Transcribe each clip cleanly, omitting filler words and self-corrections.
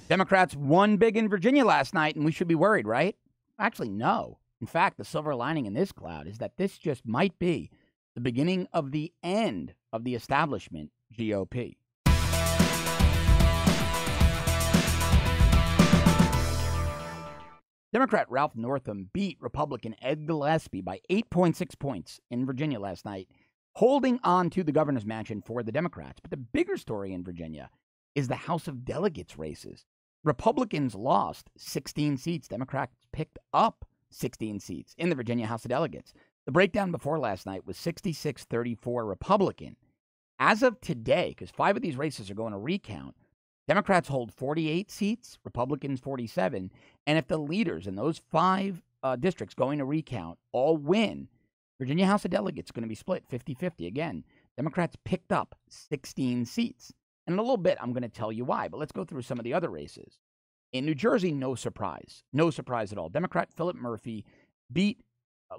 Democrats won big in Virginia last night, and we should be worried, right? Actually, no. In fact, the silver lining in this cloud is that this just might be the beginning of the end of the establishment GOP. Democrat Ralph Northam beat Republican Ed Gillespie by 8.6 points in Virginia last night, holding on to the governor's mansion for the Democrats. But the bigger story in Virginia is the House of Delegates races. Republicans lost 16 seats. Democrats picked up 16 seats in the Virginia House of Delegates. The breakdown before last night was 66-34 Republican. As of today, because 5 of these races are going to recount, Democrats hold 48 seats, Republicans 47, and if the leaders in those 5 districts going to recount all win, Virginia House of Delegates is going to be split 50-50. Again, Democrats picked up 16 seats. And in a little bit, I'm going to tell you why, but let's go through some of the other races. In New Jersey, no surprise at all. Democrat Philip Murphy beat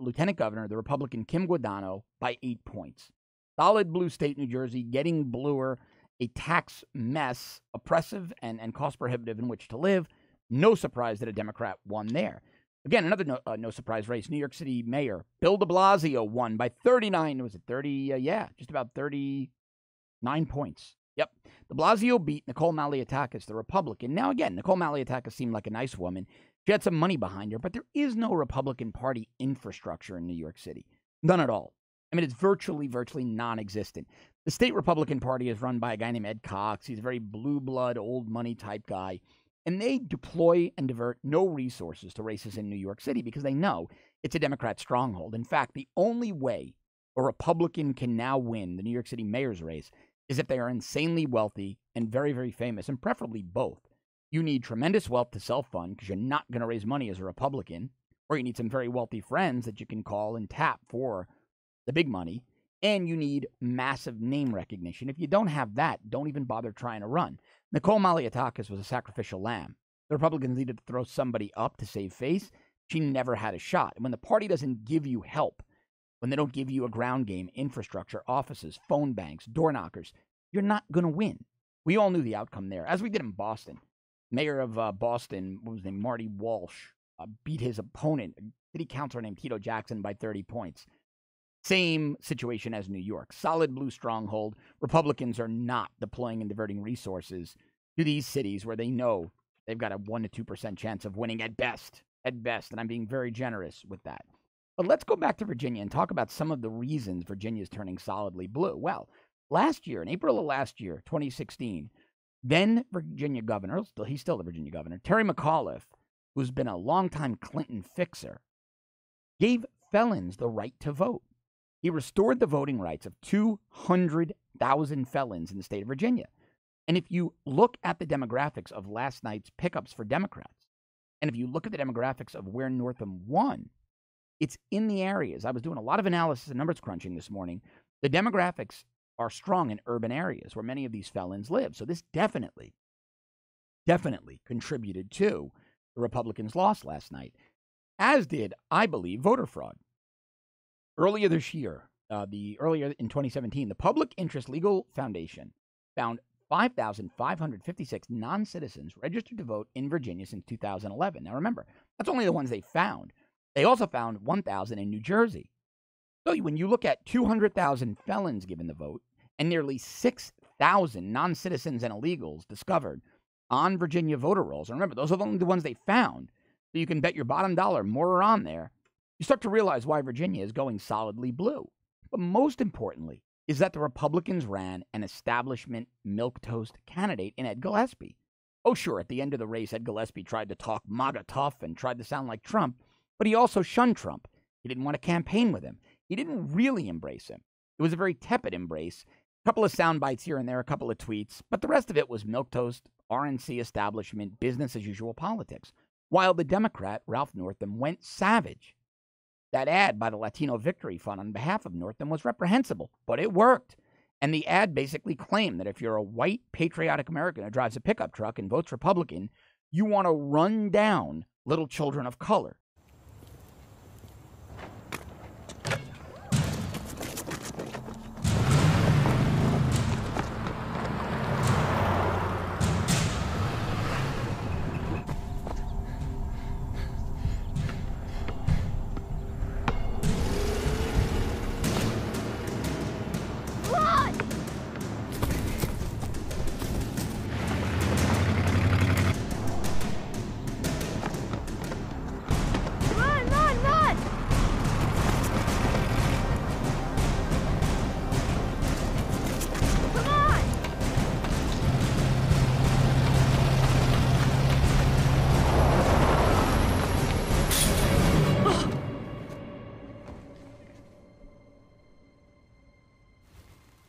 Lieutenant Governor, the Republican Kim Guadagno, by 8 points. Solid blue state New Jersey, getting bluer, a tax mess, oppressive and cost prohibitive in which to live. No surprise that a Democrat won there. Again, another no surprise race. New York City Mayor Bill de Blasio won by 39. Was it 30? Just about 39 points. Yep. De Blasio beat Nicole Malliotakis, the Republican. Now, again, Nicole Malliotakis seemed like a nice woman. She had some money behind her, but there is no Republican Party infrastructure in New York City. None at all. I mean, it's virtually non-existent. The state Republican Party is run by a guy named Ed Cox. He's a very blue blood, old money type guy. And they deploy and divert no resources to races in New York City because they know it's a Democrat stronghold. In fact, the only way a Republican can now win the New York City mayor's race is if they are insanely wealthy and very famous, and preferably both. You need tremendous wealth to self-fund because you're not going to raise money as a Republican, or you need some very wealthy friends that you can call and tap for the big money, and you need massive name recognition. If you don't have that, don't even bother trying to run. Nicole Malliotakis was a sacrificial lamb. The Republicans needed to throw somebody up to save face. She never had a shot. And when the party doesn't give you help, when they don't give you a ground game, infrastructure, offices, phone banks, door knockers, you're not going to win. We all knew the outcome there, as we did in Boston. Mayor of Boston, what was his name, Marty Walsh, beat his opponent, a city councilor named Tito Jackson, by 30 points. Same situation as New York. Solid blue stronghold. Republicans are not deploying and diverting resources to these cities where they know they've got a 1% to 2% chance of winning at best. And I'm being very generous with that. But let's go back to Virginia and talk about some of the reasons Virginia is turning solidly blue. Well, last year, in April of last year, 2016, then Virginia governor, he's still the Virginia governor, Terry McAuliffe, who's been a longtime Clinton fixer, gave felons the right to vote. He restored the voting rights of 200,000 felons in the state of Virginia. And if you look at the demographics of last night's pickups for Democrats, and if you look at the demographics of where Northam won, it's in the areas. I was doing a lot of analysis and numbers crunching this morning. The demographics are strong in urban areas where many of these felons live. So this definitely contributed to the Republicans' loss last night, as did, I believe, voter fraud. Earlier this year, earlier in 2017, the Public Interest Legal Foundation found 5,556 non-citizens registered to vote in Virginia since 2011. Now remember, that's only the ones they found. They also found 1,000 in New Jersey. So when you look at 200,000 felons given the vote and nearly 6,000 non-citizens and illegals discovered on Virginia voter rolls, and remember, those are only the ones they found, so you can bet your bottom dollar more are on there, you start to realize why Virginia is going solidly blue. But most importantly is that the Republicans ran an establishment milquetoast candidate in Ed Gillespie. Oh, sure, at the end of the race, Ed Gillespie tried to talk MAGA tough and tried to sound like Trump, but he also shunned Trump. He didn't want to campaign with him. He didn't really embrace him. It was a very tepid embrace. A couple of sound bites here and there, a couple of tweets, but the rest of it was milquetoast, RNC establishment, business as usual politics. While the Democrat, Ralph Northam, went savage. That ad by the Latino Victory Fund on behalf of Northam was reprehensible, but it worked. And the ad basically claimed that if you're a white, patriotic American who drives a pickup truck and votes Republican, you want to run down little children of color.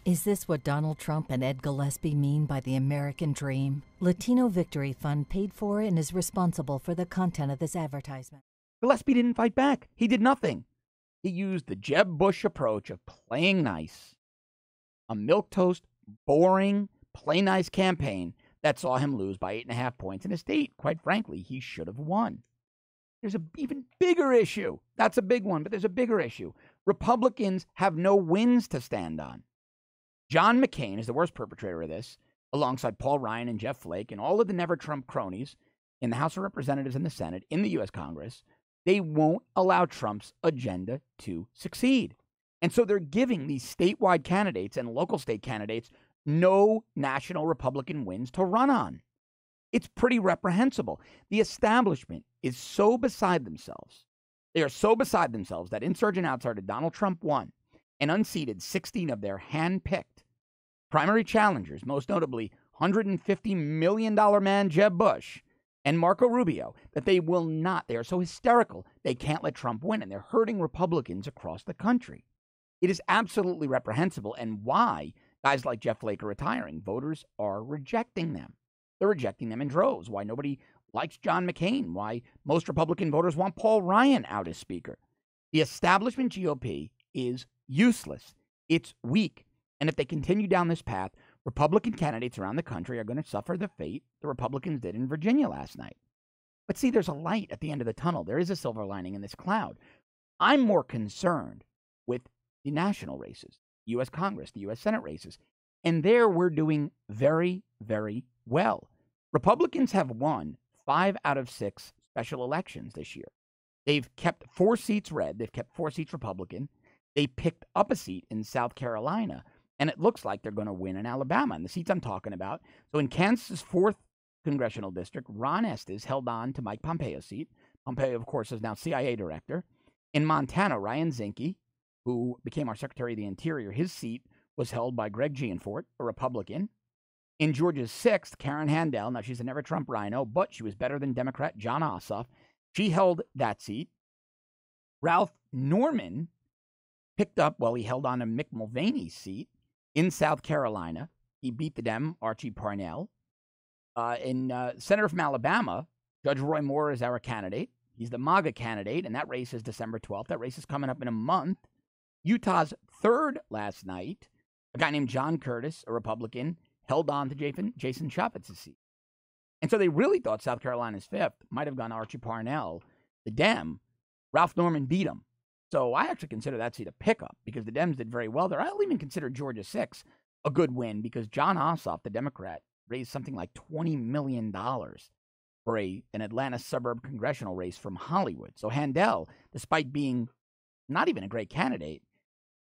Is this what Donald Trump and Ed Gillespie mean by the American dream? Latino Victory Fund paid for and is responsible for the content of this advertisement. Gillespie didn't fight back. He did nothing. He used the Jeb Bush approach of playing nice, a milquetoast, boring, play nice campaign that saw him lose by 8.5 points in a state, quite frankly, he should have won. There's an even bigger issue. That's a big one, but there's a bigger issue. Republicans have no wins to stand on. John McCain is the worst perpetrator of this, alongside Paul Ryan and Jeff Flake and all of the never-Trump cronies in the House of Representatives and the Senate, in the U.S. Congress. They won't allow Trump's agenda to succeed. And so they're giving these statewide candidates and local state candidates no national Republican wins to run on. It's pretty reprehensible. The establishment is so beside themselves. They are so beside themselves that insurgent outsider Donald Trump won and unseated 16 of their hand-picked primary challengers, most notably $150 million man Jeb Bush and Marco Rubio, that they will not. They are so hysterical, they can't let Trump win, and they're hurting Republicans across the country. It is absolutely reprehensible, and why guys like Jeff Flake are retiring. Voters are rejecting them. They're rejecting them in droves. Why nobody likes John McCain. Why most Republican voters want Paul Ryan out as Speaker. The establishment GOP is useless. It's weak. And if they continue down this path, Republican candidates around the country are going to suffer the fate the Republicans did in Virginia last night. But see, there's a light at the end of the tunnel. There is a silver lining in this cloud. I'm more concerned with the national races, U.S. Congress, the U.S. Senate races. And there we're doing very, very well. Republicans have won 5 out of 6 special elections this year. They've kept 4 seats red. They've kept 4 seats Republican. They picked up a seat in South Carolina. And it looks like they're going to win in Alabama, and the seats I'm talking about. So in Kansas' 4th congressional district, Ron Estes held on to Mike Pompeo's seat. Pompeo, of course, is now CIA director. In Montana, Ryan Zinke, who became our Secretary of the Interior, his seat was held by Greg Gianforte, a Republican. In Georgia's 6th, Karen Handel, now she's a never-Trump rhino, but she was better than Democrat Jon Ossoff. She held that seat. Ralph Norman picked up, he held on to Mick Mulvaney's seat in South Carolina. He beat the Dem, Archie Parnell. Senator from Alabama, Judge Roy Moore is our candidate. He's the MAGA candidate, and that race is December 12th. That race is coming up in a month. Utah's 3rd last night, a guy named John Curtis, a Republican, held on to Jason Chaffetz's seat. And so they really thought South Carolina's 5th might have gone Archie Parnell, the Dem. Ralph Norman beat him. So I actually consider that seat a pickup because the Dems did very well there. I'll even consider Georgia 6 a good win because Jon Ossoff, the Democrat, raised something like $20 million for an Atlanta suburb congressional race from Hollywood. So Handel, despite being not even a great candidate,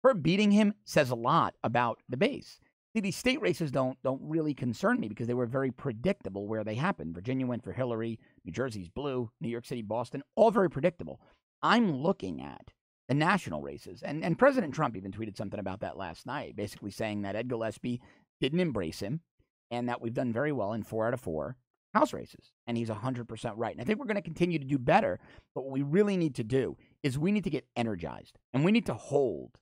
her beating him says a lot about the base. See, these state races don't really concern me because they were very predictable where they happened. Virginia went for Hillary, New Jersey's blue, New York City, Boston, all very predictable. I'm looking at the national races. And President Trump even tweeted something about that last night, basically saying that Ed Gillespie didn't embrace him and that we've done very well in 4 out of 4 House races. And he's 100% right. And I think we're going to continue to do better. But what we really need to do is we need to get energized. And we need to hold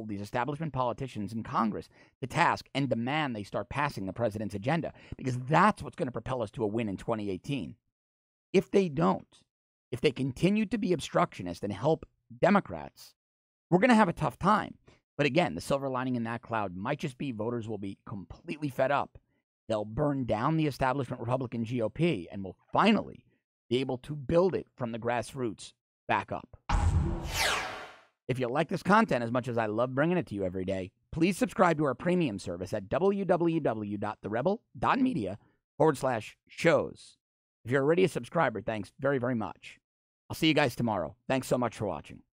these establishment politicians in Congress to task and demand they start passing the president's agenda. Because that's what's going to propel us to a win in 2018. If they don't, if they continue to be obstructionist and help Democrats, we're going to have a tough time. But again, the silver lining in that cloud might just be voters will be completely fed up. They'll burn down the establishment Republican GOP and will finally be able to build it from the grassroots back up. If you like this content as much as I love bringing it to you every day, please subscribe to our premium service at www.therebel.media/shows. If you're already a subscriber, thanks very, very much. I'll see you guys tomorrow. Thanks so much for watching.